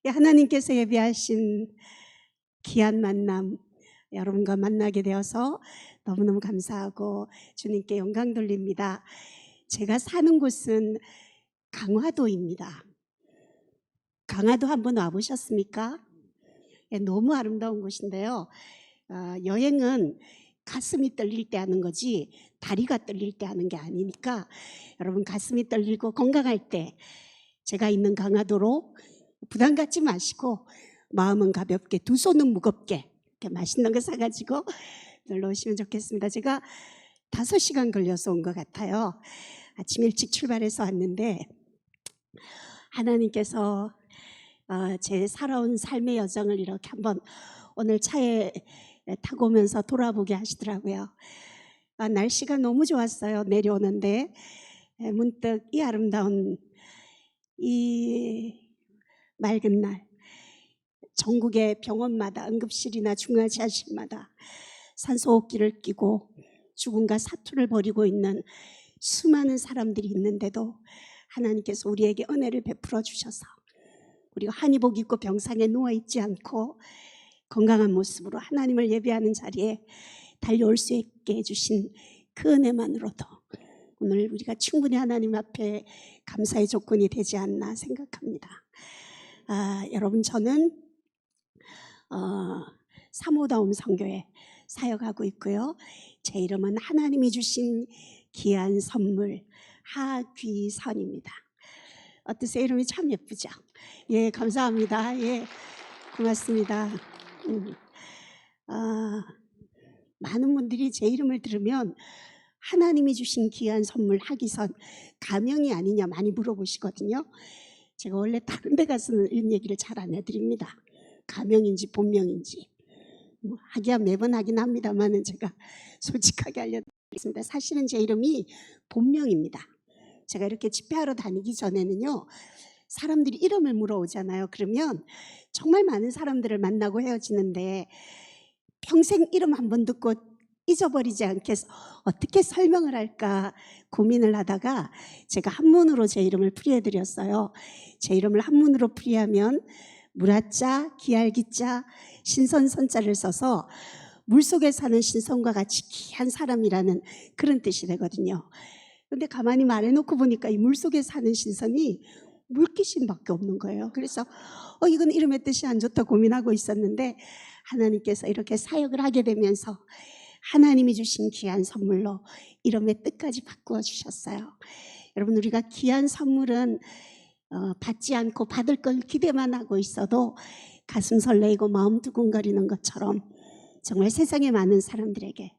하나님께서 예비하신 귀한 만남, 여러분과 만나게 되어서 너무너무 감사하고 주님께 영광 돌립니다. 제가 사는 곳은 강화도입니다. 강화도 한번 와보셨습니까? 너무 아름다운 곳인데요. 여행은 가슴이 떨릴 때 하는 거지 다리가 떨릴 때 하는 게 아니니까 여러분 가슴이 떨리고 건강할 때 제가 있는 강화도로 부담 갖지 마시고 마음은 가볍게 두 손은 무겁게 이렇게 맛있는 거 사가지고 놀러 오시면 좋겠습니다. 제가 5시간 걸려서 온 것 같아요. 아침 일찍 출발해서 왔는데 하나님께서 제 살아온 삶의 여정을 이렇게 한번 오늘 차에 타고 오면서 돌아보게 하시더라고요. 날씨가 너무 좋았어요. 내려오는데 문득 이 아름다운 이 맑은 날 전국의 병원마다 응급실이나 중환자실마다 산소호흡기를 끼고 죽음과 사투를 벌이고 있는 수많은 사람들이 있는데도 하나님께서 우리에게 은혜를 베풀어 주셔서 우리가 한의복 입고 병상에 누워있지 않고 건강한 모습으로 하나님을 예배하는 자리에 달려올 수 있게 해주신 그 은혜만으로도 오늘 우리가 충분히 하나님 앞에 감사의 조건이 되지 않나 생각합니다. 여러분 저는 사모다움 성교회 사역하고 있고요. 제 이름은 하나님이 주신 귀한 선물 하귀선입니다. 어떠세요? 이름이 참 예쁘죠? 예, 감사합니다. 예, 고맙습니다. 많은 분들이 제 이름을 들으면 하나님이 주신 귀한 선물 하기선 가명이 아니냐 많이 물어보시거든요. 제가 원래 다른 데 가서는 이런 얘기를 잘 안 해드립니다. 가명인지 본명인지 하기야 매번 하긴 합니다만 제가 솔직하게 알려드리겠습니다. 사실은 제 이름이 본명입니다. 제가 이렇게 집회하러 다니기 전에는요 사람들이 이름을 물어오잖아요. 그러면 정말 많은 사람들을 만나고 헤어지는데 평생 이름 한번 듣고 잊어버리지 않게 어떻게 설명을 할까 고민을 하다가 제가 한문으로 제 이름을 풀이해드렸어요. 제 이름을 한문으로 풀이하면 물하자, 기알기자, 신선선자를 써서 물속에 사는 신선과 같이 귀한 사람이라는 그런 뜻이 되거든요. 그런데 가만히 말해놓고 보니까 이 물속에 사는 신선이 물귀신밖에 없는 거예요. 그래서 이건 이름의 뜻이 안 좋다 고민하고 있었는데 하나님께서 이렇게 사역을 하게 되면서 하나님이 주신 귀한 선물로 이름의 뜻까지 바꾸어 주셨어요. 여러분 우리가 귀한 선물은 받지 않고 받을 걸 기대만 하고 있어도 가슴 설레이고 마음 두근거리는 것처럼 정말 세상에 많은 사람들에게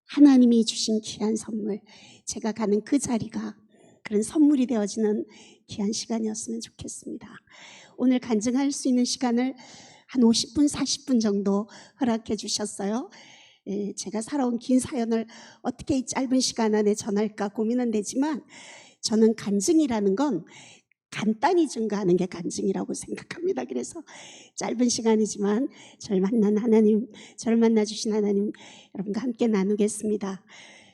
하나님이 주신 귀한 선물, 제가 가는 그 자리가 그런 선물이 되어지는 귀한 시간이었으면 좋겠습니다. 오늘 간증할 수 있는 시간을 한 50분, 40분 정도 허락해 주셨어요. 제가 살아온 긴 사연을 어떻게 이 짧은 시간 안에 전할까 고민은 되지만 저는 간증이라는 건 간단히 증거하는 게 간증이라고 생각합니다. 그래서 짧은 시간이지만 저를 만난 하나님, 저를 만나주신 하나님 여러분과 함께 나누겠습니다.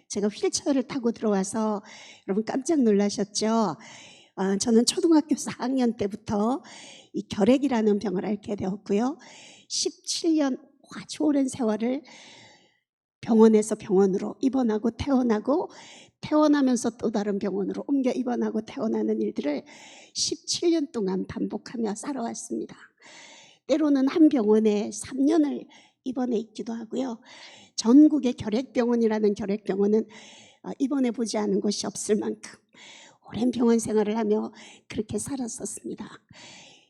제가 휠체어를 타고 들어와서 여러분 깜짝 놀라셨죠? 저는 초등학교 4학년 때부터 이 결핵이라는 병을 앓게 되었고요. 17년 아주 오랜 세월을 병원에서 병원으로 입원하고 퇴원하고 퇴원하면서 또 다른 병원으로 옮겨 입원하고 퇴원하는 일들을 17년 동안 반복하며 살아왔습니다. 때로는 한 병원에 3년을 입원해 있기도 하고요. 전국의 결핵병원이라는 결핵병원은 입원해 보지 않은 곳이 없을 만큼 오랜 병원 생활을 하며 그렇게 살았었습니다.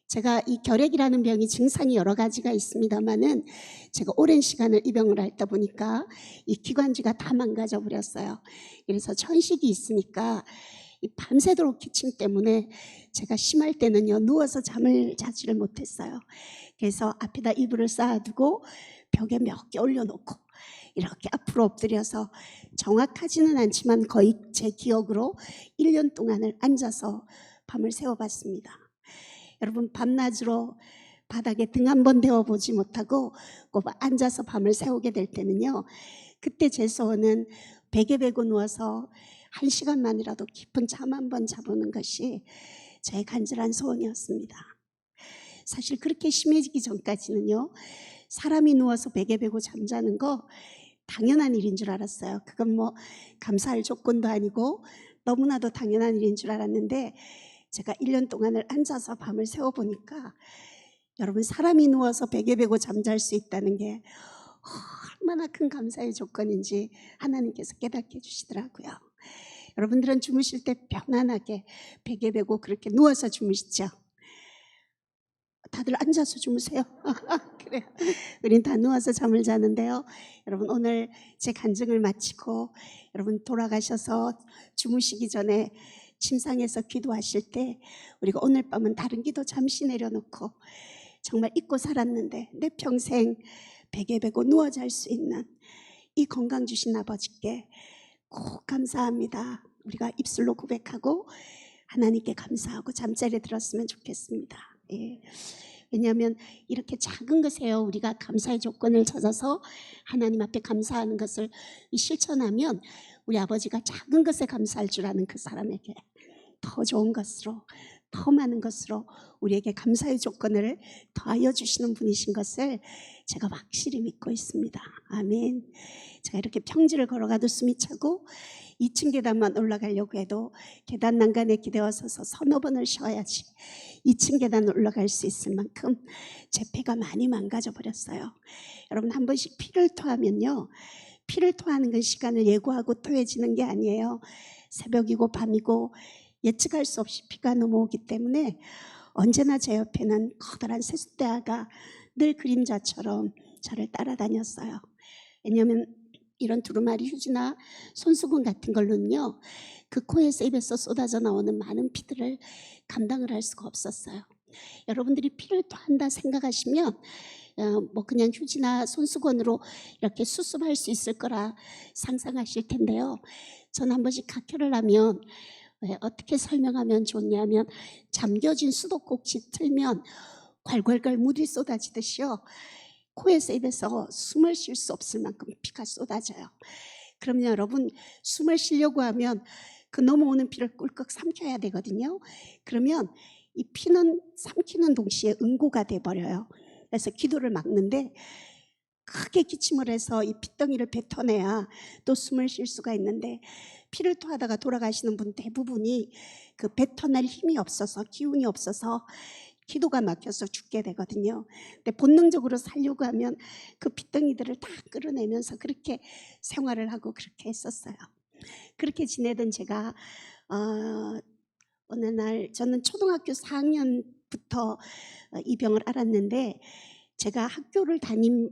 제가 이 결핵이라는 병이 증상이 여러 가지가 있습니다만은 제가 오랜 시간을 이 병을 앓다 보니까 이 기관지가 다 망가져 버렸어요. 그래서 천식이 있으니까 이 밤새도록 기침 때문에 제가 심할 때는요 누워서 잠을 자지를 못했어요. 그래서 앞에다 이불을 쌓아두고 벽에 몇 개 올려놓고 이렇게 앞으로 엎드려서 정확하지는 않지만 거의 제 기억으로 1년 동안을 앉아서 밤을 새워봤습니다. 여러분 밤낮으로 바닥에 등 한 번 대어보지 못하고 꼭 앉아서 밤을 새우게 될 때는요 그때 제 소원은 베개 베고 누워서 1시간만이라도 깊은 잠 한 번 자보는 것이 제 간절한 소원이었습니다. 사실 그렇게 심해지기 전까지는요, 사람이 누워서 베개 베고 잠자는 거 당연한 일인 줄 알았어요. 그건 뭐 감사할 조건도 아니고 너무나도 당연한 일인 줄 알았는데, 제가 1년 동안을 앉아서 밤을 새워보니까 여러분, 사람이 누워서 베개 베고 잠잘 수 있다는 게 얼마나 큰 감사의 조건인지 하나님께서 깨닫게 해주시더라고요. 여러분들은 주무실 때 편안하게 베개 베고 그렇게 누워서 주무시죠? 다들 앉아서 주무세요. 그래요. 우린 다 누워서 잠을 자는데요. 여러분, 오늘 제 간증을 마치고 여러분 돌아가셔서 주무시기 전에 침상에서 기도하실 때, 우리가 오늘 밤은 다른 기도 잠시 내려놓고 정말 잊고 살았는데 내 평생 베개 베고 누워 잘 수 있는 이 건강 주신 아버지께 꼭 감사합니다. 우리가 입술로 고백하고 하나님께 감사하고 잠자리에 들었으면 좋겠습니다. 예. 왜냐하면 이렇게 작은 것에요, 우리가 감사의 조건을 찾아서 하나님 앞에 감사하는 것을 실천하면 우리 아버지가 작은 것에 감사할 줄 아는 그 사람에게 더 좋은 것으로, 더 많은 것으로 우리에게 감사의 조건을 더하여 주시는 분이신 것을 제가 확실히 믿고 있습니다. 아멘. 제가 이렇게 평지를 걸어가도 숨이 차고 2층 계단만 올라가려고 해도 계단 난간에 기대어 서서 서너 번을 쉬어야지 2층 계단을 올라갈 수 있을 만큼 제 폐가 많이 망가져 버렸어요. 여러분, 한 번씩 피를 토하면요, 피를 토하는 건 시간을 예고하고 토해지는 게 아니에요. 새벽이고 밤이고 예측할 수 없이 피가 넘어오기 때문에 언제나 제 옆에는 커다란 세숫대야가 늘 그림자처럼 저를 따라다녔어요. 왜냐하면 이런 두루마리 휴지나 손수건 같은 걸로는요, 그 코에서 입에서 쏟아져 나오는 많은 피들을 감당을 할 수가 없었어요. 여러분들이 피를 토한다 생각하시면 뭐 그냥 휴지나 손수건으로 이렇게 수습할 수 있을 거라 상상하실 텐데요. 전 한 번씩 각혈을 하면 어떻게 설명하면 좋냐면, 잠겨진 수도꼭지 틀면 괄괄괄 물이 쏟아지듯이요, 코에서 입에서 숨을 쉴 수 없을 만큼 피가 쏟아져요. 그러면 여러분, 숨을 쉬려고 하면 그 넘어오는 피를 꿀꺽 삼켜야 되거든요. 그러면 이 피는 삼키는 동시에 응고가 돼버려요. 그래서 기도를 막는데 크게 기침을 해서 이 핏덩이를 뱉어내야 또 숨을 쉴 수가 있는데, 피를 토하다가 돌아가시는 분 대부분이 그 뱉어낼 힘이 없어서, 기운이 없어서 기도가 막혀서 죽게 되거든요. 근데 본능적으로 살려고 하면 그 핏덩이들을 다 끌어내면서 그렇게 생활을 하고 그렇게 했었어요. 그렇게 지내던 제가 어느 날, 저는 초등학교 4학년부터 이 병을 알았는데, 제가 학교를 다닌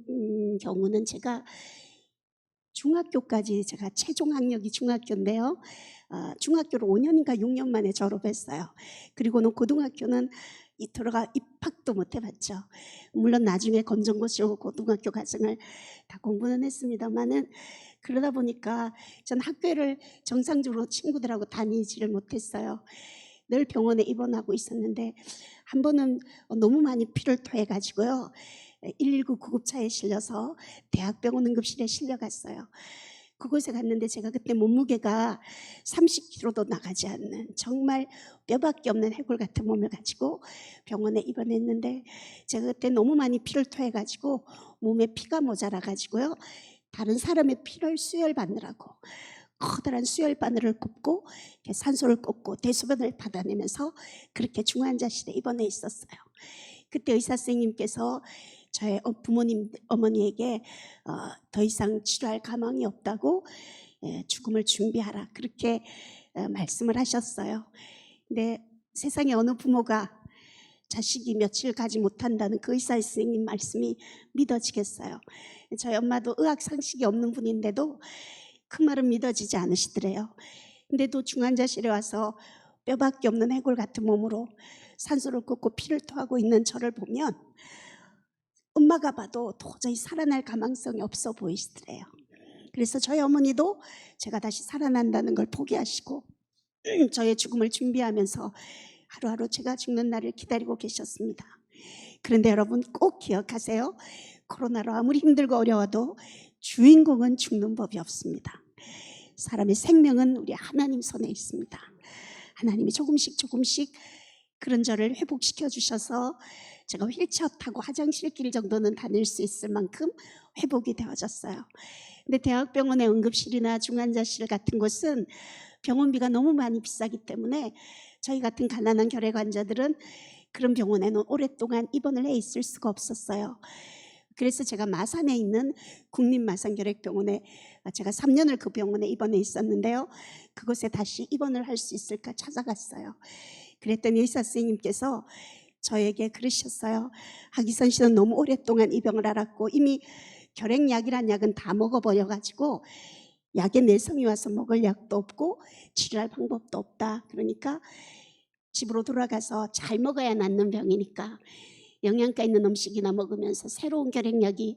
경우는 제가 중학교까지, 제가 최종 학력이 중학교인데요, 중학교를 5년인가 6년 만에 졸업했어요. 그리고는 고등학교는 들어가 입학도 못 해봤죠. 물론 나중에 검정고시로 고등학교 과정을 다 공부는 했습니다만은, 그러다 보니까 전 학교를 정상적으로 친구들하고 다니지를 못했어요. 늘 병원에 입원하고 있었는데, 한 번은 너무 많이 피를 토해가지고요, 119 구급차에 실려서 대학병원 응급실에 실려갔어요. 그곳에 갔는데 제가 그때 몸무게가 30kg도 나가지 않는 정말 뼈밖에 없는 해골 같은 몸을 가지고 병원에 입원했는데, 제가 그때 너무 많이 피를 토해가지고 몸에 피가 모자라가지고요, 다른 사람의 피를 수혈받느라고 커다란 수혈 바늘을 꼽고 산소를 꽂고 대소변을 받아내면서 그렇게 중환자실에 입원해 있었어요. 그때 의사 선생님께서 저의 부모님, 어머니에게 더 이상 치료할 가망이 없다고 죽음을 준비하라, 그렇게 말씀을 하셨어요. 근데 세상에 어느 부모가 자식이 며칠 가지 못한다는 그 의사 선생님 말씀이 믿어지겠어요. 저희 엄마도 의학 상식이 없는 분인데도 그 말은 믿어지지 않으시더래요. 근데도 중환자실에 와서 뼈밖에 없는 해골 같은 몸으로 산소를 꽂고 피를 토하고 있는 저를 보면 엄마가 봐도 도저히 살아날 가망성이 없어 보이시더래요. 그래서 저희 어머니도 제가 다시 살아난다는 걸 포기하시고 저의 죽음을 준비하면서 하루하루 제가 죽는 날을 기다리고 계셨습니다. 그런데 여러분, 꼭 기억하세요. 코로나로 아무리 힘들고 어려워도 주인공은 죽는 법이 없습니다. 사람의 생명은 우리 하나님 손에 있습니다. 하나님이 조금씩 그런 저를 회복시켜 주셔서 제가 휠체어 타고 화장실 길 정도는 다닐 수 있을 만큼 회복이 되어졌어요. 근데 대학병원의 응급실이나 중환자실 같은 곳은 병원비가 너무 많이 비싸기 때문에 저희 같은 가난한 결핵 환자들은 그런 병원에는 오랫동안 입원을 해 있을 수가 없었어요. 그래서 제가 마산에 있는 국립마산결핵병원에 제가 3년을 그 병원에 입원해 있었는데요. 그곳에 다시 입원을 할 수 있을까 찾아갔어요. 그랬더니 의사 선생님께서 저에게 그러셨어요. 하기선 씨는 너무 오랫동안 이 병을 앓았고 이미 결핵약이란 약은 다 먹어버려가지고 약에 내성이 와서 먹을 약도 없고 치료할 방법도 없다. 그러니까 집으로 돌아가서 잘 먹어야 낫는 병이니까 영양가 있는 음식이나 먹으면서 새로운 결핵약이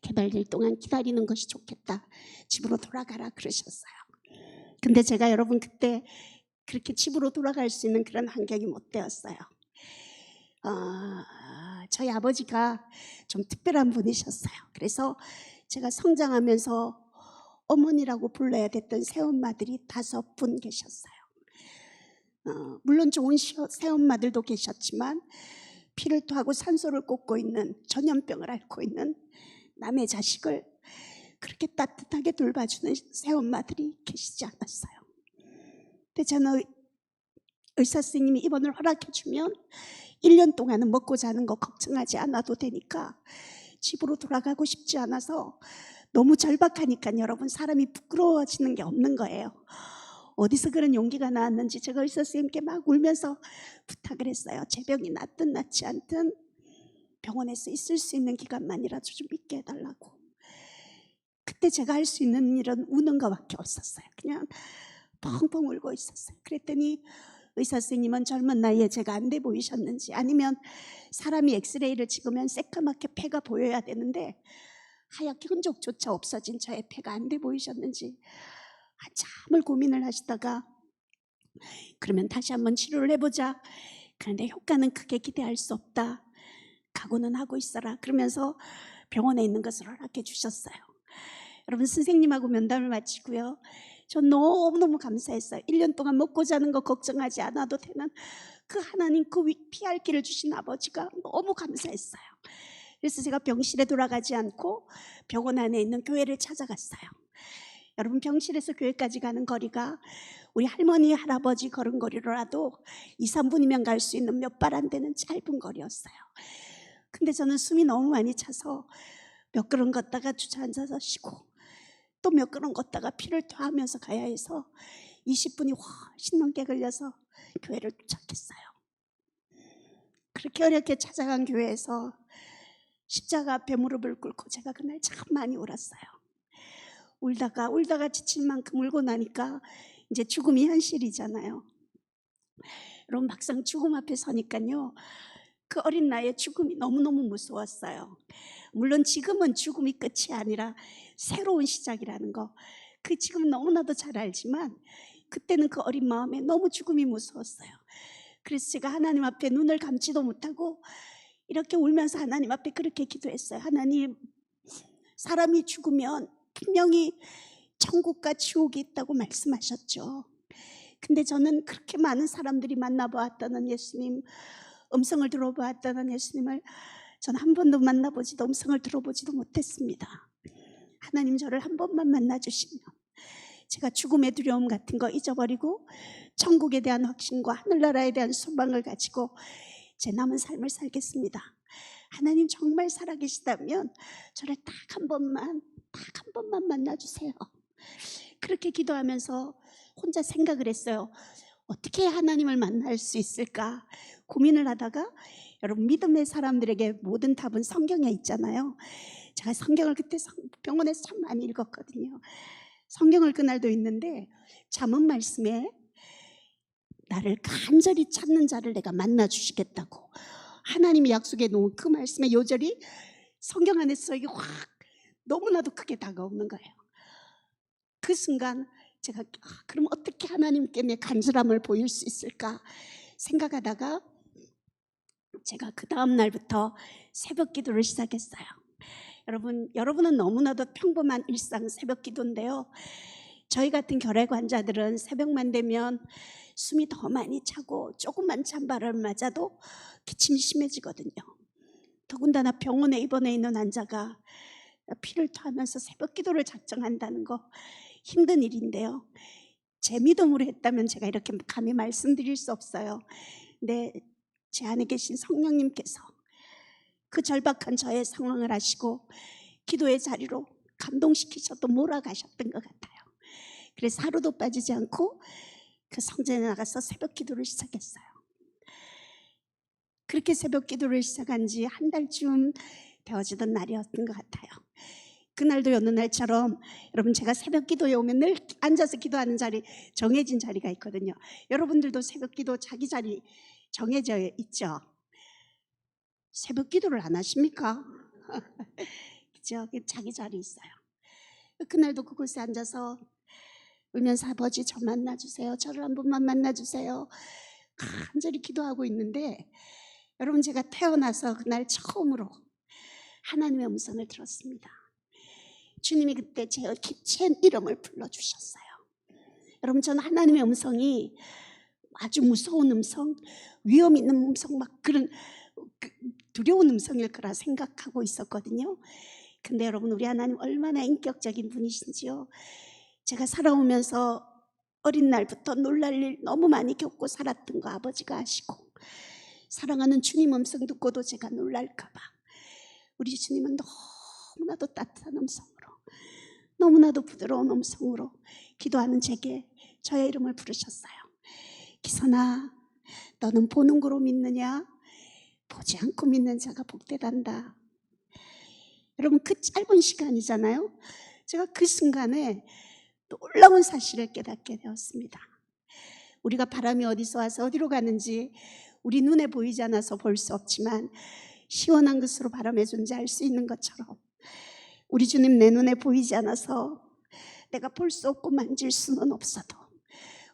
개발될 동안 기다리는 것이 좋겠다. 집으로 돌아가라 그러셨어요. 근데 제가 여러분 그때 그렇게 집으로 돌아갈 수 있는 그런 환경이 못 되었어요. 저희 아버지가 좀 특별한 분이셨어요. 그래서 제가 성장하면서 어머니라고 불러야 됐던 새엄마들이 5분 계셨어요. 물론 좋은 새엄마들도 계셨지만 피를 토하고 산소를 꽂고 있는 전염병을 앓고 있는 남의 자식을 그렇게 따뜻하게 돌봐주는 새엄마들이 계시지 않았어요. 근데 저는 의사 선생님이 입원을 허락해 주면 1년 동안은 먹고 자는 거 걱정하지 않아도 되니까 집으로 돌아가고 싶지 않아서 너무 절박하니까 여러분 사람이 부끄러워지는 게 없는 거예요. 어디서 그런 용기가 나왔는지 제가 의사 선생님께 막 울면서 부탁을 했어요. 제 병이 낫든 낫지 않든 병원에서 있을 수 있는 기간만이라도 좀 있게 해달라고. 그때 제가 할 수 있는 일은 우는 것밖에 없었어요. 그냥 펑펑 울고 있었어요. 그랬더니 의사 선생님은 젊은 나이에 제가 안 돼 보이셨는지 아니면 사람이 엑스레이를 찍으면 새까맣게 폐가 보여야 되는데 하얗게 흔적조차 없어진 저의 폐가 안 돼 보이셨는지 한참을 고민을 하시다가 그러면 다시 한번 치료를 해보자. 그런데 효과는 크게 기대할 수 없다. 각오는 하고 있어라. 그러면서 병원에 있는 것을 허락해 주셨어요. 여러분 선생님하고 면담을 마치고요. 전 너무너무 감사했어요. 1년 동안 먹고 자는 거 걱정하지 않아도 되는 그 하나님 그 피할 길을 주신 아버지가 너무 감사했어요. 그래서 제가 병실에 돌아가지 않고 병원 안에 있는 교회를 찾아갔어요. 여러분 병실에서 교회까지 가는 거리가 우리 할머니 할아버지 걸음걸이로라도 2, 3분이면 갈 수 있는 몇 발 안 되는 짧은 거리였어요. 근데 저는 숨이 너무 많이 차서 몇 걸음 걷다가 주저앉아서 쉬고 또 몇 걸음 걷다가 피를 토하면서 가야 해서 20분이 훨씬 넘게 걸려서 교회를 도착했어요. 그렇게 어렵게 찾아간 교회에서 십자가 앞에 무릎을 꿇고 제가 그날 참 많이 울었어요. 울다가 지칠 만큼 울고 나니까 이제 죽음이 현실이잖아요. 여러분 막상 죽음 앞에 서니까요. 그 어린 나이에 죽음이 너무너무 무서웠어요. 물론 지금은 죽음이 끝이 아니라 새로운 시작이라는 거. 그 지금 너무나도 잘 알지만 그때는 그 어린 마음에 너무 죽음이 무서웠어요. 그래서 제가 하나님 앞에 눈을 감지도 못하고 이렇게 울면서 하나님 앞에 그렇게 기도했어요. 하나님, 사람이 죽으면 분명히 천국과 지옥이 있다고 말씀하셨죠. 근데 저는 그렇게 많은 사람들이 만나보았다는 예수님, 음성을 들어보았다는 예수님을 전 한 번도 만나보지도 음성을 들어보지도 못했습니다. 하나님 저를 한 번만 만나주시면 제가 죽음의 두려움 같은 거 잊어버리고 천국에 대한 확신과 하늘나라에 대한 소망을 가지고 제 남은 삶을 살겠습니다. 하나님 정말 살아계시다면 저를 딱 한 번만 만나주세요. 그렇게 기도하면서 혼자 생각을 했어요. 어떻게 하나님을 만날 수 있을까 고민을 하다가 여러분 믿음의 사람들에게 모든 답은 성경에 있잖아요. 제가 성경을 그때 병원에서 참 많이 읽었거든요. 성경을 그날도 읽는데 잠언 말씀에 나를 간절히 찾는 자를 내가 만나 주시겠다고 하나님이 약속해 놓은 그 말씀의 요절이 성경 안에서 이게 확 너무나도 크게 다가오는 거예요. 그 순간 제가 그럼 어떻게 하나님께 내 간절함을 보일 수 있을까 생각하다가 제가 그 다음 날부터 새벽 기도를 시작했어요. 여러분은 너무나도 평범한 일상 새벽 기도인데요. 저희 같은 결핵 환자들은 새벽만 되면 숨이 더 많이 차고 조금만 찬 바람을 맞아도 기침이 심해지거든요. 더군다나 병원에 입원해 있는 환자가 피를 토하면서 새벽 기도를 작정한다는 거 힘든 일인데요. 제 믿음으로 했다면 제가 이렇게 감히 말씀드릴 수 없어요. 근데 제 안에 계신 성령님께서 그 절박한 저의 상황을 아시고 기도의 자리로 감동시키셔도 몰아가셨던 것 같아요. 그래서 하루도 빠지지 않고 그 성전에 나가서 새벽 기도를 시작했어요. 그렇게 새벽 기도를 시작한 지 한 달쯤 되어지던 날이었던 것 같아요. 그날도 여느 날처럼 여러분, 제가 새벽 기도에 오면 늘 앉아서 기도하는 자리, 정해진 자리가 있거든요. 여러분들도 새벽 기도 자기 자리 정해져 있죠? 새벽 기도를 안 하십니까? 그죠? 자기 자리 있어요. 그날도 그곳에 앉아서 울면서 아버지 저 만나주세요. 저를 한 번만 만나주세요. 간절히 기도하고 있는데 여러분, 제가 태어나서 그날 처음으로 하나님의 음성을 들었습니다. 주님이 그때 제 이름을 불러주셨어요. 여러분, 저는 하나님의 음성이 아주 무서운 음성, 위험 있는 음성, 막 그런 두려운 음성일 거라 생각하고 있었거든요. 근데 여러분, 우리 하나님 얼마나 인격적인 분이신지요. 제가 살아오면서 어린 날부터 놀랄 일 너무 많이 겪고 살았던 거 아버지가 아시고, 사랑하는 주님 음성 듣고도 제가 놀랄까 봐 우리 주님은 너무나도 따뜻한 음성으로, 너무나도 부드러운 음성으로 기도하는 제게 저의 이름을 부르셨어요. 기선아, 너는 보는 거로 믿느냐? 보지 않고 믿는 자가 복되단다. 여러분, 그 짧은 시간이잖아요. 제가 그 순간에 놀라운 사실을 깨닫게 되었습니다. 우리가 바람이 어디서 와서 어디로 가는지 우리 눈에 보이지 않아서 볼 수 없지만 시원한 것으로 바람의 존재 알 수 있는 것처럼 우리 주님 내 눈에 보이지 않아서 내가 볼 수 없고 만질 수는 없어도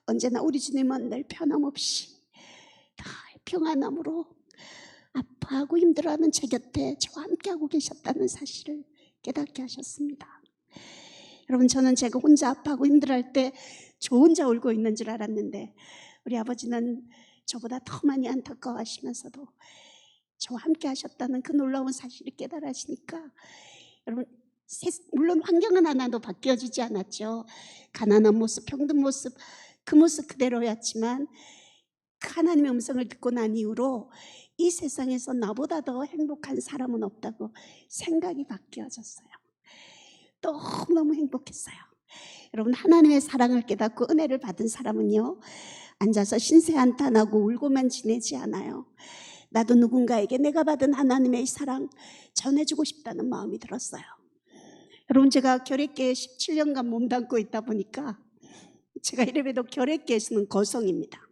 언제나 우리 주님은 늘 변함없이 다 평안함으로 아파하고 힘들어하는 제 곁에 저와 함께하고 계셨다는 사실을 깨닫게 하셨습니다. 여러분, 저는 제가 혼자 아파하고 힘들어할 때 저 혼자 울고 있는 줄 알았는데 우리 아버지는 저보다 더 많이 안타까워하시면서도 저와 함께 하셨다는 그 놀라운 사실을 깨달으시니까 여러분, 물론 환경은 하나도 바뀌어지지 않았죠. 가난한 모습, 병든 모습, 그 모습 그대로였지만 하나님의 음성을 듣고 난 이후로 이 세상에서 나보다 더 행복한 사람은 없다고 생각이 바뀌어졌어요. 너무너무 행복했어요. 여러분, 하나님의 사랑을 깨닫고 은혜를 받은 사람은요, 앉아서 신세 한탄하고 울고만 지내지 않아요. 나도 누군가에게 내가 받은 하나님의 사랑 전해주고 싶다는 마음이 들었어요. 여러분, 제가 결핵계에 17년간 몸담고 있다 보니까 제가 이래봬도 결핵계에서는 거성입니다.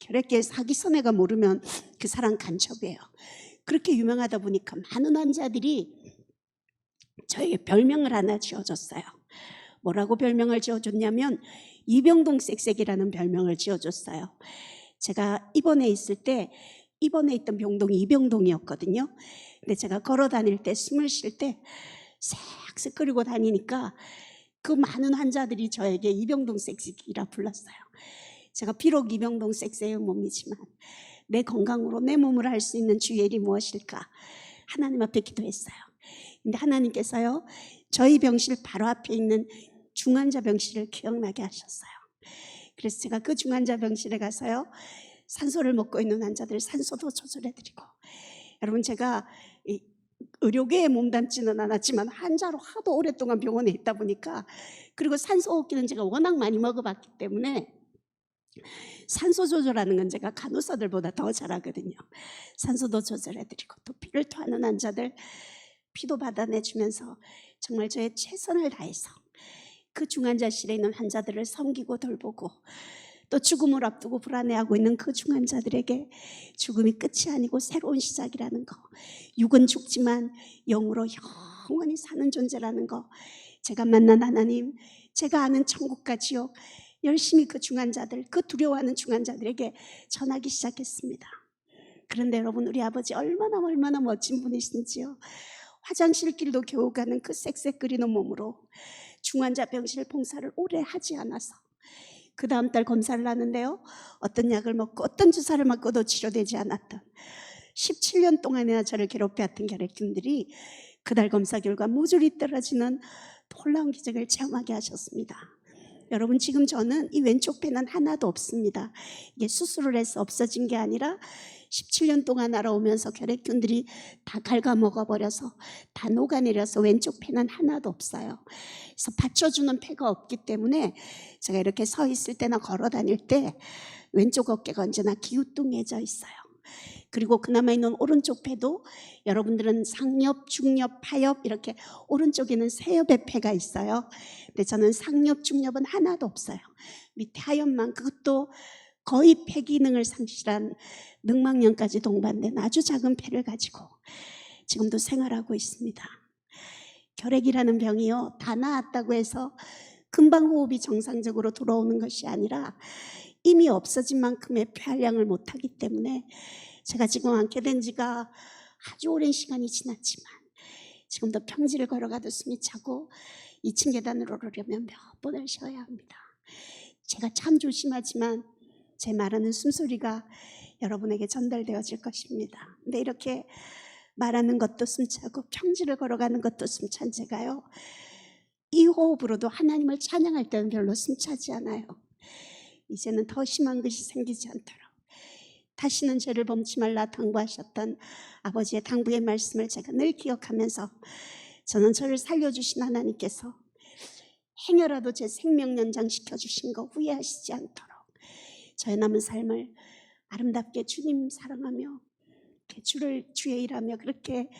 결핵계에 사기선애가 모르면 그 사람 간첩이에요. 그렇게 유명하다 보니까 많은 환자들이 저에게 별명을 하나 지어줬어요. 뭐라고 별명을 지어줬냐면 이병동 쌕쌕이라는 별명을 지어줬어요. 제가 입원해 있을 때 입원해 있던 병동이 이병동이었거든요. 근데 제가 걸어 다닐 때, 숨을 쉴 때 싹싹 끓이고 다니니까 그 많은 환자들이 저에게 이병동 쌕쌕이라 불렀어요. 제가 비록 이병동 쌕쌕의 몸이지만 내 건강으로 내 몸을 할 수 있는 주의 일이 무엇일까 하나님 앞에 기도했어요. 근데 하나님께서요, 저희 병실 바로 앞에 있는 중환자 병실을 기억나게 하셨어요. 그래서 제가 그 중환자 병실에 가서요, 산소를 먹고 있는 환자들 산소도 조절해드리고, 여러분, 제가 의료계에 몸담지는 않았지만 환자로 하도 오랫동안 병원에 있다 보니까, 그리고 산소 호흡기는 제가 워낙 많이 먹어봤기 때문에 산소 조절하는 건 제가 간호사들보다 더 잘하거든요. 산소도 조절해드리고 또 피를 토하는 환자들 피도 받아내주면서 정말 저의 최선을 다해서 그 중환자실에 있는 환자들을 섬기고 돌보고, 또 죽음을 앞두고 불안해하고 있는 그 중환자들에게 죽음이 끝이 아니고 새로운 시작이라는 거, 육은 죽지만 영으로 영원히 사는 존재라는 거, 제가 만난 하나님, 제가 아는 천국과 지옥 열심히 그 중환자들, 그 두려워하는 중환자들에게 전하기 시작했습니다. 그런데 여러분, 우리 아버지 얼마나 멋진 분이신지요. 화장실 길도 겨우 가는 그 쌕쌕거리는 몸으로 중환자 병실 봉사를 오래 하지 않아서 그 다음 달 검사를 하는데요, 어떤 약을 먹고 어떤 주사를 맞고도 치료되지 않았던 17년 동안이나 저를 괴롭혀왔던 혈액균들이 그달 검사 결과 무줄이 떨어지는 놀라운 기적을 체험하게 하셨습니다. 여러분, 지금 저는 이 왼쪽 폐는 하나도 없습니다. 이게 수술을 해서 없어진 게 아니라 17년 동안 알아오면서 혈액균들이 다 갉아먹어버려서 다 녹아내려서 왼쪽 폐는 하나도 없어요. 그래서 받쳐주는 폐가 없기 때문에 제가 이렇게 서 있을 때나 걸어 다닐 때 왼쪽 어깨가 언제나 기우뚱해져 있어요. 그리고 그나마 있는 오른쪽 폐도 여러분들은 상엽, 중엽, 하엽 이렇게 오른쪽에는 세 엽의 폐가 있어요. 근데 저는 상엽, 중엽은 하나도 없어요. 밑에 하엽만, 그것도 거의 폐 기능을 상실한 늑막염까지 동반된 아주 작은 폐를 가지고 지금도 생활하고 있습니다. 결핵이라는 병이요, 다 나았다고 해서 금방 호흡이 정상적으로 돌아오는 것이 아니라 이미 없어진 만큼의 폐활량을 못하기 때문에 제가 지금 앉게 된 지가 아주 오랜 시간이 지났지만 지금도 평지를 걸어가도 숨이 차고 2층 계단으로 오르려면 몇 번을 쉬어야 합니다. 제가 참 조심하지만 제 말하는 숨소리가 여러분에게 전달되어질 것입니다. 근데 이렇게 말하는 것도 숨차고 평지를 걸어가는 것도 숨찬 제가요, 이 호흡으로도 하나님을 찬양할 때는 별로 숨차지 않아요. 이제는 더 심한 것이 생기지 않도록 다시는 죄를 범치 말라 당부하셨던 아버지의 당부의 말씀을 제가 늘 기억하면서, 저는 저를 살려주신 하나님께서 행여라도 제 생명 연장시켜 주신 거 후회하시지 않도록 저의 남은 삶을 아름답게 주님 사랑하며 주의 일하며 그렇게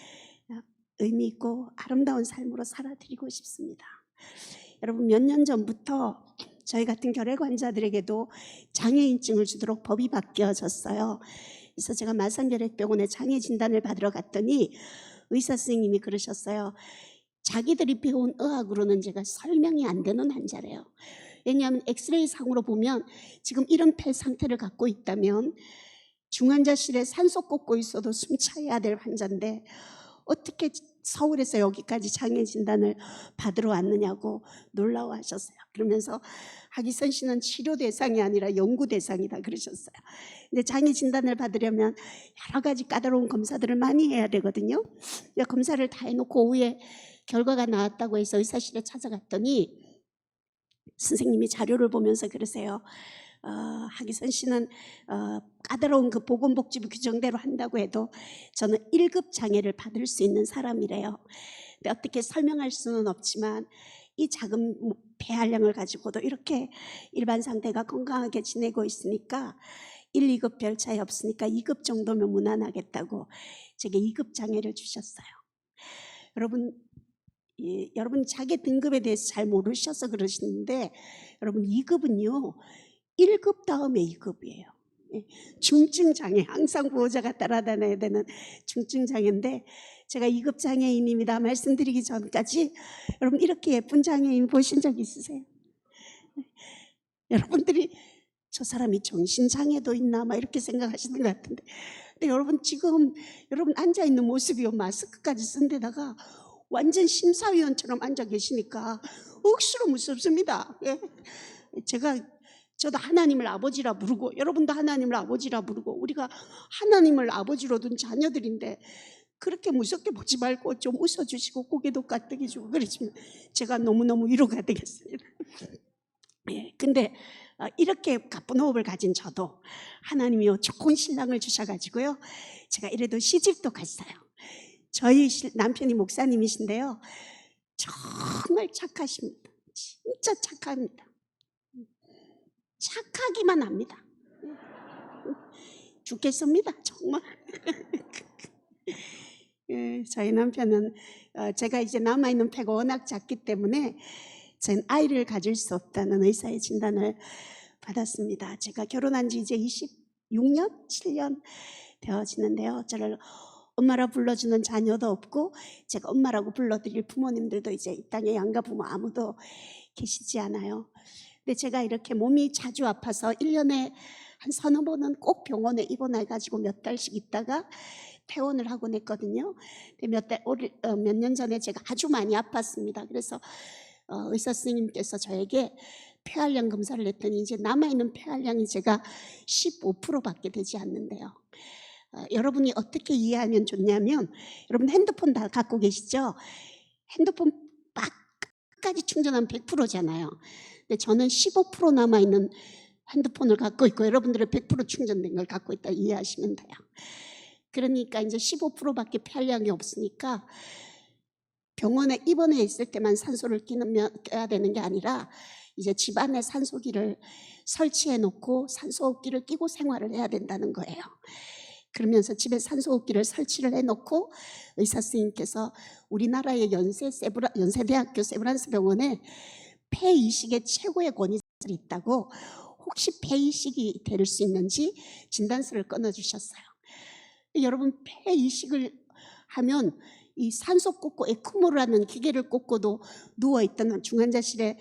의미 있고 아름다운 삶으로 살아드리고 싶습니다. 여러분, 몇 년 전부터 저희 같은 결핵 환자들에게도 장애인증을 주도록 법이 바뀌어졌어요. 그래서 제가 마산결핵병원에 장애 진단을 받으러 갔더니 의사 선생님이 그러셨어요. 자기들이 배운 의학으로는 제가 설명이 안 되는 환자래요. 왜냐하면 엑스레이 상으로 보면 지금 이런 폐 상태를 갖고 있다면 중환자실에 산소 꽂고 있어도 숨차야 될 환자인데 어떻게 서울에서 여기까지 장애 진단을 받으러 왔느냐고 놀라워하셨어요. 그러면서 하기선 씨는 치료 대상이 아니라 연구 대상이다 그러셨어요. 근데 장애 진단을 받으려면 여러 가지 까다로운 검사들을 많이 해야 되거든요. 검사를 다 해놓고 오후에 결과가 나왔다고 해서 의사실에 찾아갔더니 선생님이 자료를 보면서 그러세요. 하기선 씨는 까다로운 그 보건복지부 규정대로 한다고 해도 저는 1급 장애를 받을 수 있는 사람이래요. 근데 어떻게 설명할 수는 없지만 이 작은 폐활량을 가지고도 이렇게 일반 상태가 건강하게 지내고 있으니까 1, 2급 별 차이 없으니까 2급 정도면 무난하겠다고 제게 2급 장애를 주셨어요. 여러분 자기 등급에 대해서 잘 모르셔서 그러시는데 여러분 2급은요 1급 다음에 2급이에요. 중증 장애, 항상 보호자가 따라다녀야 되는 중증 장애인데 제가 2급 장애인입니다 말씀드리기 전까지 여러분 이렇게 예쁜 장애인 보신 적 있으세요? 여러분들이 저 사람이 정신장애도 있나 막 이렇게 생각하시는 것 같은데, 근데 여러분 지금 여러분 앉아있는 모습이요 마스크까지 쓴 데다가 완전 심사위원처럼 앉아 계시니까 억수로 무섭습니다. 저도 하나님을 아버지라 부르고 여러분도 하나님을 아버지라 부르고 우리가 하나님을 아버지로 둔 자녀들인데 그렇게 무섭게 보지 말고 좀 웃어주시고 고개도 까뜩여주고 그러시면 제가 너무너무 위로가 되겠습니다. 근데 이렇게 가쁜 호흡을 가진 저도 하나님이 좋은 신랑을 주셔가지고요 제가 이래도 시집도 갔어요. 저희 남편이 목사님이신데요 정말 착하십니다. 진짜 착합니다. 착하기만 합니다. 죽겠습니다 정말. 저희 남편은 제가 이제 남아있는 폐가 워낙 작기 때문에 저는 아이를 가질 수 없다는 의사의 진단을 받았습니다. 제가 결혼한 지 이제 26년, 7년 되어지는데요. 저를 엄마라 불러주는 자녀도 없고 제가 엄마라고 불러드릴 부모님들도 이제 이 땅에 양가 부모 아무도 계시지 않아요. 근데 제가 이렇게 몸이 자주 아파서 1년에 한 서너 번은 꼭 병원에 입원해가지고 몇 달씩 있다가 퇴원을 하곤 했거든요. 몇 년 전에 제가 아주 많이 아팠습니다. 그래서 의사 선생님께서 저에게 폐활량 검사를 했더니 이제 남아있는 폐활량이 제가 15%밖에 되지 않는데요. 여러분이 어떻게 이해하면 좋냐면, 여러분 핸드폰 다 갖고 계시죠? 핸드폰 끝까지 충전하면 100%잖아요. 근데 저는 15% 남아있는 핸드폰을 갖고 있고 여러분들은 100% 충전된 걸 갖고 있다 이해하시면 돼요. 그러니까 이제 15%밖에 폐활량이 없으니까 병원에 입원해 있을 때만 산소를 껴야 되는 게 아니라 이제 집안에 산소기를 설치해 놓고 산소호흡기를 끼고 생활을 해야 된다는 거예요. 그러면서 집에 산소호흡기를 설치를 해놓고 의사 선생님께서 우리나라의 연세대학교 세브란스 병원에 폐이식의 최고의 권위자들이 있다고 혹시 폐이식이 될 수 있는지 진단서를 꺼내주셨어요. 여러분 폐이식을 하면 이 산소 꽂고 에크모라는 기계를 꽂고도 누워있던 중환자실에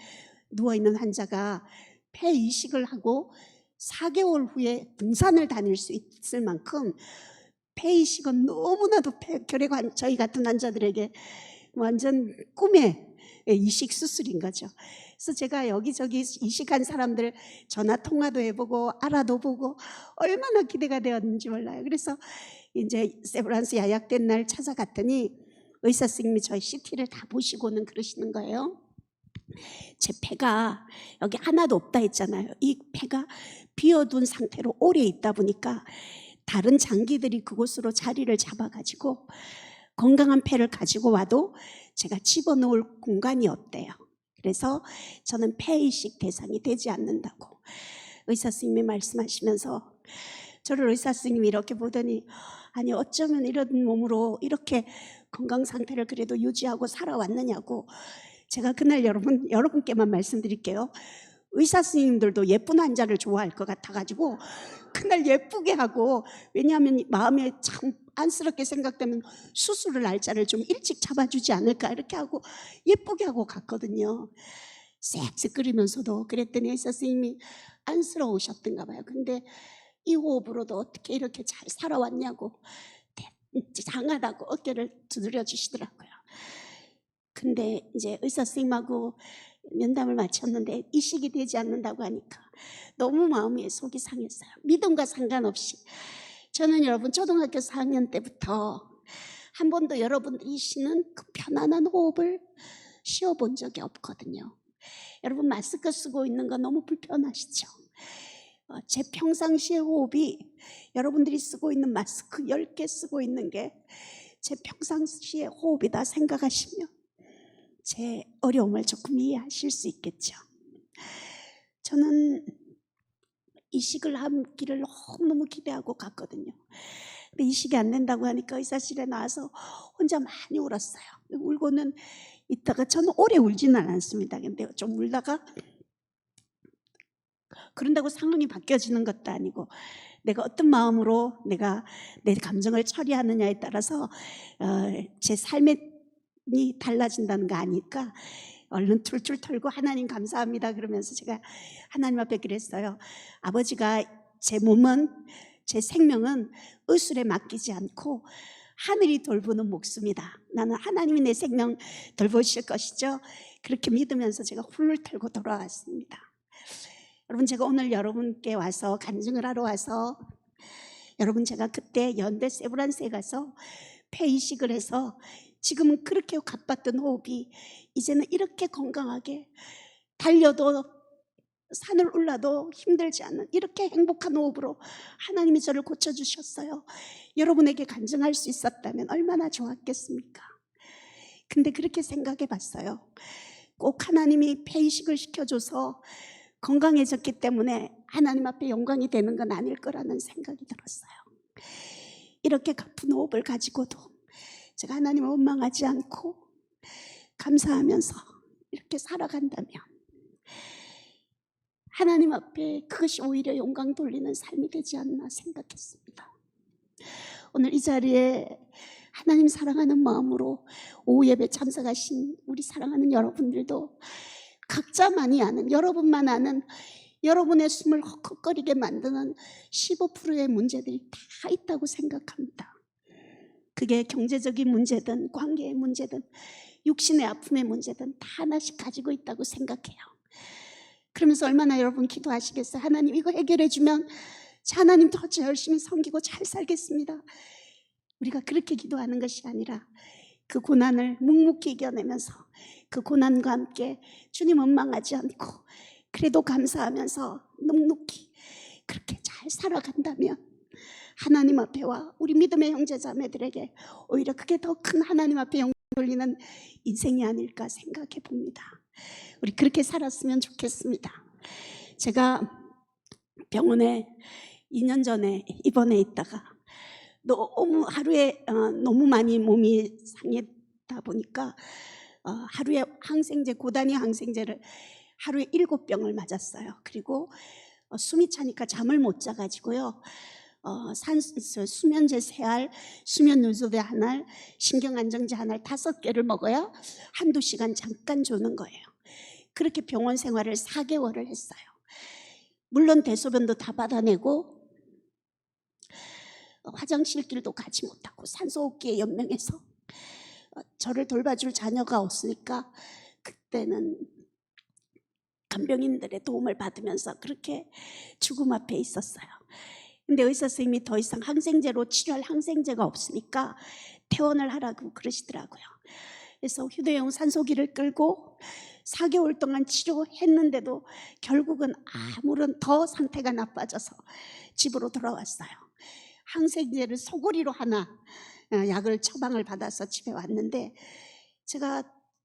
누워있는 환자가 폐이식을 하고 4개월 후에 등산을 다닐 수 있을 만큼 폐이식은 너무나도 폐결핵 저희 같은 환자들에게 완전 꿈의 이식 수술인 거죠. 그래서 제가 여기저기 이식한 사람들 전화 통화도 해보고 알아도 보고 얼마나 기대가 되었는지 몰라요. 그래서 이제 세브란스 야약된 날 찾아갔더니 의사 선생님이 저희 CT를 다 보시고는 그러시는 거예요. 제 폐가 여기 하나도 없다 했잖아요. 이 폐가 비어둔 상태로 오래 있다 보니까 다른 장기들이 그곳으로 자리를 잡아가지고 건강한 폐를 가지고 와도 제가 집어넣을 공간이 없대요. 그래서 저는 폐이식 대상이 되지 않는다고 의사 선생님이 말씀하시면서 저를 의사 선생님이 이렇게 보더니 아니 어쩌면 이런 몸으로 이렇게 건강 상태를 그래도 유지하고 살아왔느냐고. 제가 그날 여러분께만 말씀드릴게요. 의사 선생님들도 예쁜 환자를 좋아할 것 같아가지고 그날 예쁘게 하고, 왜냐하면 마음에 참 안쓰럽게 생각되면 수술을 날짜를 좀 일찍 잡아주지 않을까 이렇게 하고 예쁘게 하고 갔거든요. 쌕쌕거리면서도. 그랬더니 의사 선생님이 안쓰러우셨던가 봐요. 근데 이 호흡으로도 어떻게 이렇게 잘 살아왔냐고 장하다고 어깨를 두드려 주시더라고요. 근데 이제 의사 선생님하고 면담을 마쳤는데 이식이 되지 않는다고 하니까 너무 마음이 속이 상했어요. 믿음과 상관없이 저는 여러분 초등학교 4학년 때부터 한 번도 여러분들이 쉬는 그 편안한 호흡을 쉬어본 적이 없거든요. 여러분 마스크 쓰고 있는 거 너무 불편하시죠? 제 평상시의 호흡이 여러분들이 쓰고 있는 마스크 10개 쓰고 있는 게 제 평상시의 호흡이다 생각하시면 제 어려움을 조금 이해하실 수 있겠죠. 저는 이식을 하기를 너무 기대하고 갔거든요. 근데 이식이 안 된다고 하니까 의사실에 나와서 혼자 많이 울었어요. 울고는 있다가 저는 오래 울지는 않았습니다. 근데 좀 울다가 그런다고 상황이 바뀌어지는 것도 아니고 내가 어떤 마음으로 내가 내 감정을 처리하느냐에 따라서 제 삶이 달라진다는 거 아니까 얼른 툴툴 털고 하나님 감사합니다 그러면서 제가 하나님 앞에 그랬어요. 아버지가 제 몸은 제 생명은 의술에 맡기지 않고 하늘이 돌보는 목숨이다. 나는 하나님이 내 생명 돌보실 것이죠. 그렇게 믿으면서 제가 훌훌 털고 돌아왔습니다. 여러분 제가 오늘 여러분께 와서 간증을 하러 와서 여러분 제가 그때 연대 세브란스에 가서 폐이식을 해서 지금은 그렇게 가빴던 호흡이 이제는 이렇게 건강하게 달려도 산을 올라도 힘들지 않은 이렇게 행복한 호흡으로 하나님이 저를 고쳐주셨어요. 여러분에게 간증할 수 있었다면 얼마나 좋았겠습니까? 근데 그렇게 생각해 봤어요. 꼭 하나님이 폐이식을 시켜줘서 건강해졌기 때문에 하나님 앞에 영광이 되는 건 아닐 거라는 생각이 들었어요. 이렇게 가쁜 호흡을 가지고도 제가 하나님을 원망하지 않고 감사하면서 이렇게 살아간다면 하나님 앞에 그것이 오히려 영광 돌리는 삶이 되지 않나 생각했습니다. 오늘 이 자리에 하나님 사랑하는 마음으로 오후 예배 참석하신 우리 사랑하는 여러분들도 각자만이 아는, 여러분만 아는 여러분의 숨을 헉헉거리게 만드는 15%의 문제들이 다 있다고 생각합니다. 그게 경제적인 문제든 관계의 문제든 육신의 아픔의 문제든 다 하나씩 가지고 있다고 생각해요. 그러면서 얼마나 여러분 기도하시겠어요? 하나님 이거 해결해 주면 하나님 더 열심히 섬기고 잘 살겠습니다. 우리가 그렇게 기도하는 것이 아니라 그 고난을 묵묵히 이겨내면서 그 고난과 함께 주님 원망하지 않고 그래도 감사하면서 묵묵히 그렇게 잘 살아간다면 하나님 앞에와 우리 믿음의 형제자매들에게 오히려 그게 더 큰 하나님 앞에 영광 돌리는 인생이 아닐까 생각해 봅니다. 우리 그렇게 살았으면 좋겠습니다. 제가 병원에 2년 전에 입원해 있다가 너무 하루에 너무 많이 몸이 상했다 보니까 하루에 항생제, 고단위 항생제를 하루에 7병을 맞았어요. 그리고 숨이 차니까 잠을 못 자가지고요. 수면제 3알, 수면요소제 1알, 신경안정제 1알 5개를 먹어야 한두 시간 잠깐 조는 거예요. 그렇게 병원 생활을 4개월을 했어요. 물론 대소변도 다 받아내고 화장실 길도 가지 못하고 산소호흡기에 연명해서 저를 돌봐줄 자녀가 없으니까 그때는 간병인들의 도움을 받으면서 그렇게 죽음 앞에 있었어요. 근데 의사 선생님이 더 이상 항생제로 치료할 항생제가 없으니까 퇴원을 하라고 그러시더라고요. 그래서 휴대용 산소기를 끌고 4개월 동안 치료했는데도 결국은 아무런 더 상태가 나빠져서 집으로 돌아왔어요. 항생제를 소고리로 하나 약을 처방을 받아서 집에 왔는데 제가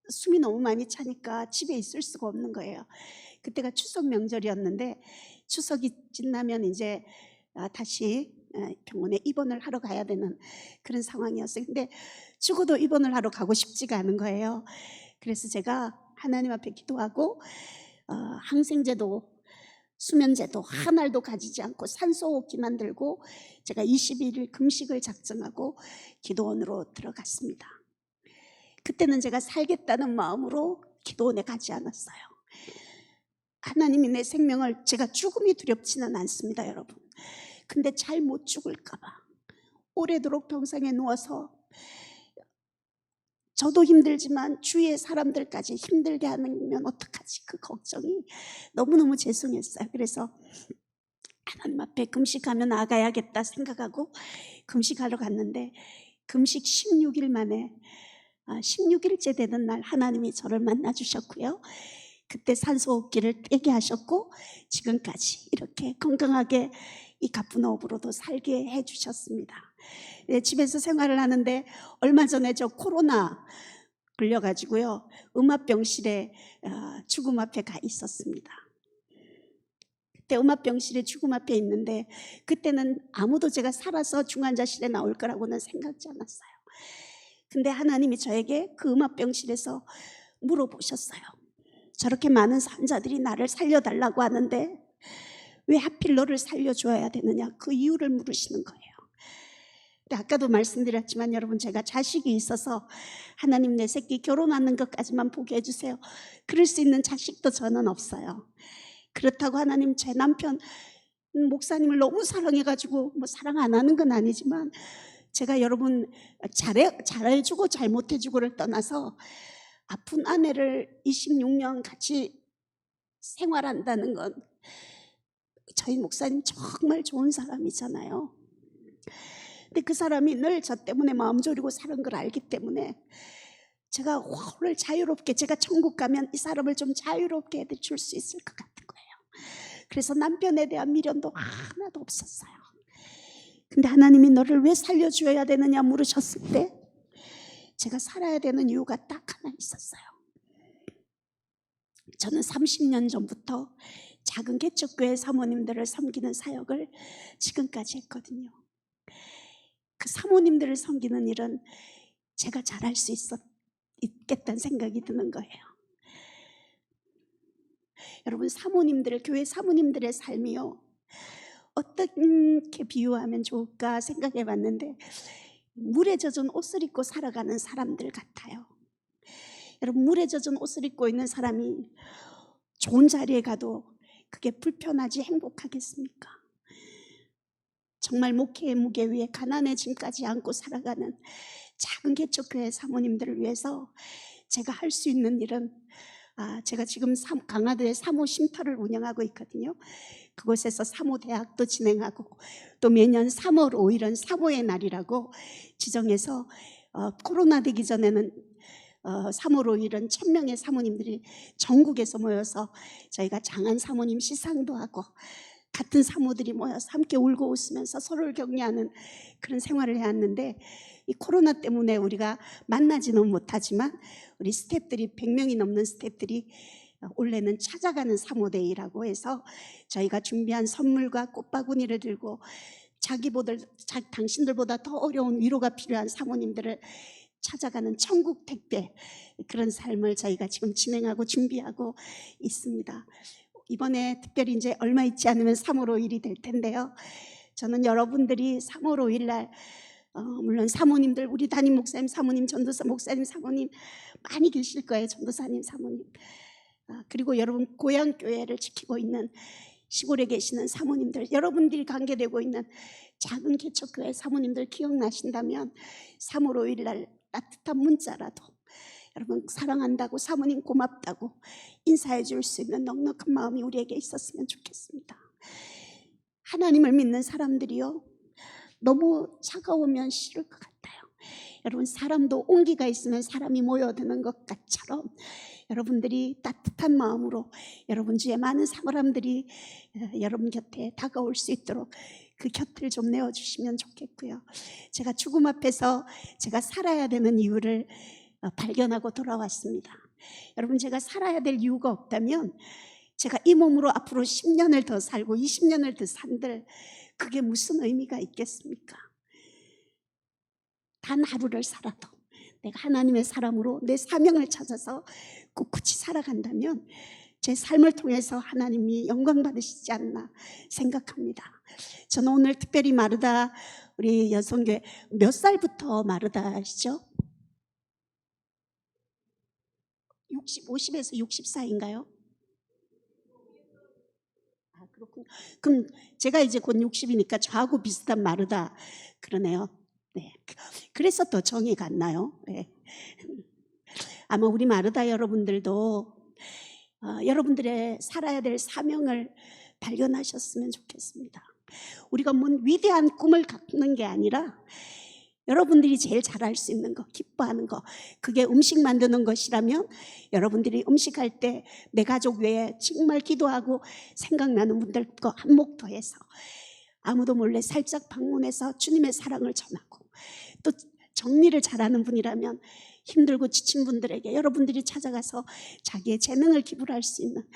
숨이 너무 많이 차니까 집에 있을 수가 없는 거예요. 그때가 추석 명절이었는데 추석이 지나면 이제 다시 병원에 입원을 하러 가야 되는 그런 상황이었어요. 근데 죽어도 입원을 하러 가고 싶지가 않은 거예요. 그래서 제가 하나님 앞에 기도하고 항생제도 수면제도 하나도 가지지 않고 산소호흡기만 들고 제가 21일 금식을 작정하고 기도원으로 들어갔습니다. 그때는 제가 살겠다는 마음으로 기도원에 가지 않았어요. 하나님이 내 생명을, 제가 죽음이 두렵지는 않습니다, 여러분. 근데 잘 못 죽을까 봐 오래도록 병상에 누워서 저도 힘들지만 주위의 사람들까지 힘들게 하면 어떡하지, 그 걱정이 너무너무 죄송했어요. 그래서 하나님 앞에 금식하며 나아가야겠다 생각하고 금식하러 갔는데 금식 16일 만에 16일째 되는 날 하나님이 저를 만나주셨고요. 그때 산소호흡기를 떼게 하셨고 지금까지 이렇게 건강하게 이 가뿐호흡으로도 살게 해주셨습니다. 집에서 생활을 하는데 얼마 전에 저 코로나 걸려가지고요, 음압병실에 죽음 앞에 가 있었습니다. 그때 음압병실에 죽음 앞에 있는데 그때는 아무도 제가 살아서 중환자실에 나올 거라고는 생각지 않았어요. 근데 하나님이 저에게 그 음압병실에서 물어보셨어요. 저렇게 많은 환자들이 나를 살려달라고 하는데 왜 하필 너를 살려줘야 되느냐, 그 이유를 물으시는 거예요. 근데 아까도 말씀드렸지만 여러분, 제가 자식이 있어서 하나님 내 새끼 결혼하는 것까지만 보게 해주세요, 그럴 수 있는 자식도 저는 없어요. 그렇다고 하나님 제 남편 목사님을 너무 사랑해가지고 뭐 사랑 안 하는 건 아니지만 제가 여러분 잘해주고 잘못해주고를 떠나서 아픈 아내를 26년 같이 생활한다는 건, 저희 목사님 정말 좋은 사람이잖아요. 근데 그 사람이 늘 저 때문에 마음 졸이고 사는 걸 알기 때문에 제가 오늘 자유롭게, 제가 천국 가면 이 사람을 좀 자유롭게 해줄 수 있을 것 같은 거예요. 그래서 남편에 대한 미련도 하나도 없었어요. 근데 하나님이 너를 왜 살려줘야 되느냐 물으셨을 때 제가 살아야 되는 이유가 딱 하나 있었어요. 저는 30년 전부터 작은 개척교회 사모님들을 섬기는 사역을 지금까지 했거든요. 그 사모님들을 섬기는 일은 제가 잘할 수 있겠다는 생각이 드는 거예요. 여러분, 사모님들, 교회 사모님들의 삶이요, 어떻게 비유하면 좋을까 생각해 봤는데 물에 젖은 옷을 입고 살아가는 사람들 같아요. 여러분, 물에 젖은 옷을 입고 있는 사람이 좋은 자리에 가도 그게 불편하지 행복하겠습니까? 정말 목회의 무게 위에 가난의 짐까지 안고 살아가는 작은 개척교회 사모님들을 위해서 제가 할 수 있는 일은, 제가 지금 강화도에 사모 쉼터를 운영하고 있거든요. 그곳에서 사모 대학도 진행하고, 또 매년 3월 5일은 사모의 날이라고 지정해서 코로나 되기 전에는 3월 5일은 1000명의 사모님들이 전국에서 모여서 저희가 장안 사모님 시상도 하고, 같은 사모들이 모여서 함께 울고 웃으면서 서로를 격려하는 그런 생활을 해왔는데, 이 코로나 때문에 우리가 만나지는 못하지만 우리 스태프들이 100명이 넘는 스태프들이 올해는 찾아가는 사모데이라고 해서 저희가 준비한 선물과 꽃바구니를 들고 당신들보다 더 어려운 위로가 필요한 사모님들을 찾아가는 천국 택배, 그런 삶을 저희가 지금 진행하고 준비하고 있습니다. 이번에 특별히 이제 얼마 있지 않으면 3월 5일이 될 텐데요. 저는 여러분들이 3월 5일 날 물론 사모님들, 우리 담임 목사님, 사모님, 전도사 목사님, 사모님 많이 계실 거예요. 전도사님, 사모님. 그리고 여러분 고향 교회를 지키고 있는 시골에 계시는 사모님들, 여러분들이 관계되고 있는 작은 개척교회 사모님들 기억나신다면 3월 5일 날 따뜻한 문자라도 여러분 사랑한다고, 사모님 고맙다고 인사해 줄 수 있는 넉넉한 마음이 우리에게 있었으면 좋겠습니다. 하나님을 믿는 사람들이요, 너무 차가우면 싫을 것 같아요. 여러분, 사람도 온기가 있으면 사람이 모여드는 것처럼 여러분들이 따뜻한 마음으로 여러분 주위에 많은 사람들이 여러분 곁에 다가올 수 있도록 그 곁을 좀 내어주시면 좋겠고요. 제가 죽음 앞에서 제가 살아야 되는 이유를 발견하고 돌아왔습니다. 여러분, 제가 살아야 될 이유가 없다면 제가 이 몸으로 앞으로 10년을 더 살고 20년을 더 산들 그게 무슨 의미가 있겠습니까? 단 하루를 살아도 내가 하나님의 사람으로 내 사명을 찾아서 꿋꿋이 살아간다면 제 삶을 통해서 하나님이 영광 받으시지 않나 생각합니다. 저는 오늘 특별히 마르다, 우리 여성교회 몇 살부터 마르다 하시죠? 50에서 64인가요? 그렇군요. 그럼 제가 이제 곧 60이니까 저하고 비슷한 마르다 그러네요. 네. 그래서 더 정이 갔나요? 네. 아마 우리 마르다 여러분들도 여러분들의 살아야 될 사명을 발견하셨으면 좋겠습니다. 우리가 뭔 위대한 꿈을 갖는 게 아니라 여러분들이 제일 잘할 수 있는 거, 기뻐하는 거, 그게 음식 만드는 것이라면 여러분들이 음식할 때 내 가족 외에 정말 기도하고 생각나는 분들과 한몫 더해서 아무도 몰래 살짝 방문해서 주님의 사랑을 전하고, 또 정리를 잘하는 분이라면 힘들고 지친 분들에게 여러분들이 찾아가서 자기의 재능을 기부할 수 있는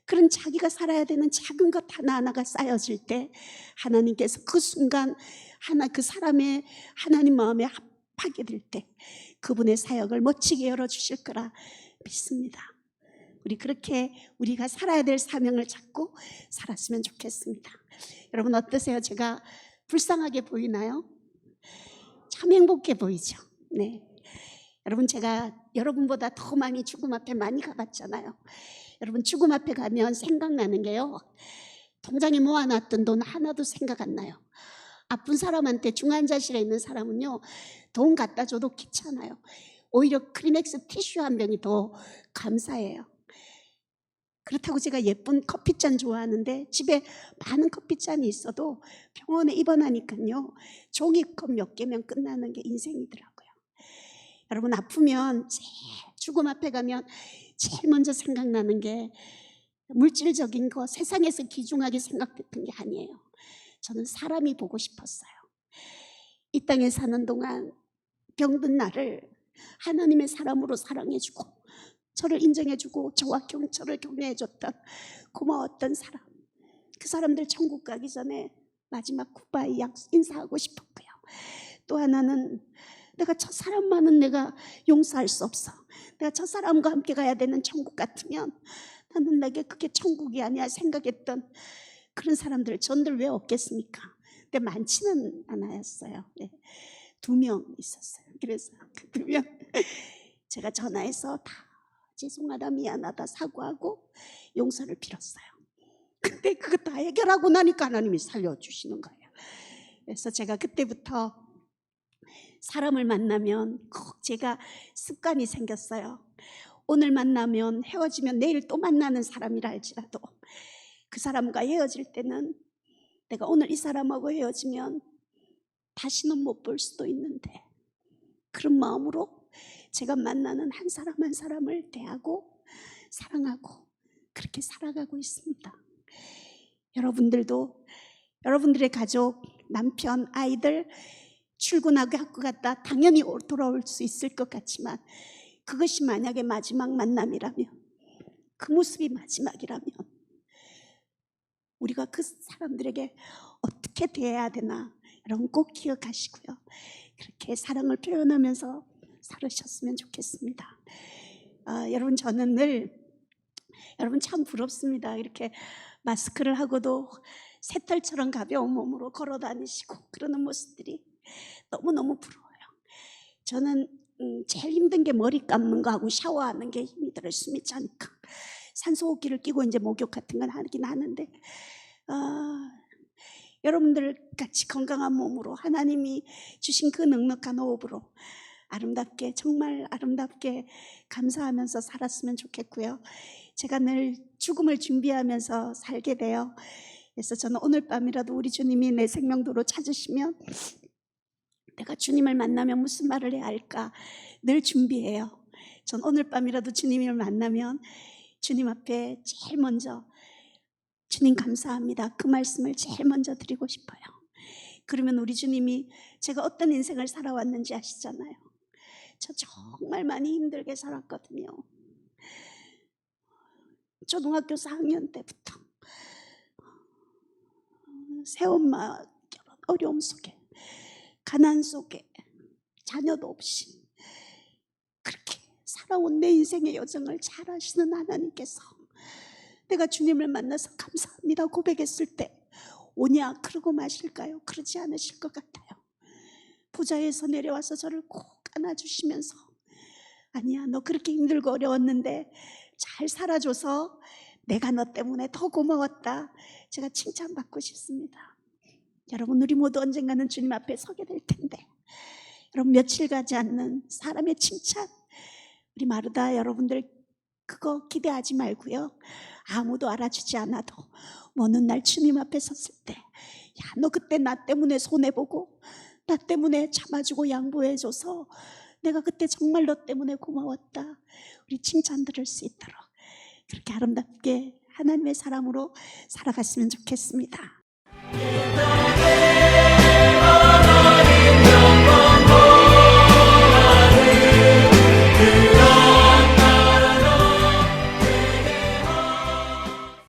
그런, 자기가 살아야 되는 작은 것 하나하나가 쌓여질 때 하나님께서 그 순간 그 사람의 하나님 마음에 합하게 될 때 그분의 사역을 멋지게 열어주실 거라 믿습니다. 우리 그렇게 우리가 살아야 될 사명을 찾고 살았으면 좋겠습니다. 여러분 어떠세요? 제가 불쌍하게 보이나요? 참 행복해 보이죠? 네. 여러분, 제가 여러분보다 더 많이 죽음 앞에 많이 가봤잖아요. 여러분, 죽음 앞에 가면 생각나는 게요, 통장에 모아놨던 돈 하나도 생각 안 나요. 아픈 사람한테 중환자실에 있는 사람은요, 돈 갖다 줘도 귀찮아요. 오히려 크리넥스 티슈 한 병이 더 감사해요. 그렇다고 제가 예쁜 커피잔 좋아하는데 집에 많은 커피잔이 있어도 병원에 입원하니까요, 종이컵 몇 개면 끝나는 게 인생이더라고요. 여러분, 아프면 죽음 앞에 가면 제일 먼저 생각나는 게 물질적인 거, 세상에서 귀중하게 생각됐던 게 아니에요. 저는 사람이 보고 싶었어요. 이 땅에 사는 동안 병든 나를 하나님의 사람으로 사랑해주고 저를 인정해주고 저를 격려해줬던 고마웠던 사람, 그 사람들 천국 가기 전에 마지막 굿바이 인사하고 싶었고요. 또 하나는 내가 저 사람만은 내가 용서할 수 없어. 내가 저 사람과 함께 가야 되는 천국 같으면 나는 내게 그게 천국이 아니야 생각했던 그런 사람들, 전들 왜 없겠습니까? 근데 많지는 않았어요. 네. 2명 있었어요. 그래서 그 2명 제가 전화해서 다 죄송하다, 미안하다 사과하고 용서를 빌었어요. 근데 그거 다 해결하고 나니까 하나님이 살려주시는 거예요. 그래서 제가 그때부터 사람을 만나면 꼭 제가 습관이 생겼어요. 오늘 만나면 헤어지면 내일 또 만나는 사람이라 할지라도 그 사람과 헤어질 때는 내가 오늘 이 사람하고 헤어지면 다시는 못 볼 수도 있는데 그런 마음으로 제가 만나는 한 사람 한 사람을 대하고 사랑하고 그렇게 살아가고 있습니다. 여러분들도 여러분들의 가족, 남편, 아이들 출근하고 학교 갔다 당연히 돌아올 수 있을 것 같지만 그것이 만약에 마지막 만남이라면, 그 모습이 마지막이라면 우리가 그 사람들에게 어떻게 대해야 되나 여러분 꼭 기억하시고요. 그렇게 사랑을 표현하면서 살으셨으면 좋겠습니다. 여러분 저는 늘 여러분 참 부럽습니다. 이렇게 마스크를 하고도 새털처럼 가벼운 몸으로 걸어 다니시고 그러는 모습들이 너무너무 부러워요. 저는 제일 힘든 게 머리 감는 거하고 샤워하는 게 힘이 들어요. 숨이 차니까. 산소호흡기를 끼고 이제 목욕 같은 건 하긴 하는데 여러분들 같이 건강한 몸으로 하나님이 주신 그 넉넉한 호흡으로 아름답게 정말 아름답게 감사하면서 살았으면 좋겠고요. 제가 늘 죽음을 준비하면서 살게 돼요. 그래서 저는 오늘 밤이라도 우리 주님이 내 생명도로 찾으시면 내가 주님을 만나면 무슨 말을 해야 할까 늘 준비해요. 전 오늘 밤이라도 주님을 만나면 주님 앞에 제일 먼저 주님 감사합니다 그 말씀을 제일 먼저 드리고 싶어요. 그러면 우리 주님이 제가 어떤 인생을 살아왔는지 아시잖아요. 저 정말 많이 힘들게 살았거든요. 초등학교 4학년 때부터 새엄마 결혼 어려움 속에 가난 속에 자녀도 없이 그렇게 살아온 내 인생의 여정을 잘 아시는 하나님께서 내가 주님을 만나서 감사합니다 고백했을 때 오냐 그러고 마실까요? 그러지 않으실 것 같아요. 보좌에서 내려와서 저를 꼭 안아주시면서 아니야 너 그렇게 힘들고 어려웠는데 잘 살아줘서 내가 너 때문에 더 고마웠다. 제가 칭찬받고 싶습니다. 여러분 우리 모두 언젠가는 주님 앞에 서게 될 텐데 여러분 며칠 가지 않는 사람의 칭찬 우리 마르다 여러분들 그거 기대하지 말고요. 아무도 알아주지 않아도 어느 날 주님 앞에 섰을 때 야 너 그때 나 때문에 손해보고 나 때문에 참아주고 양보해줘서 내가 그때 정말 너 때문에 고마웠다. 우리 칭찬 들을 수 있도록 그렇게 아름답게 하나님의 사람으로 살아갔으면 좋겠습니다.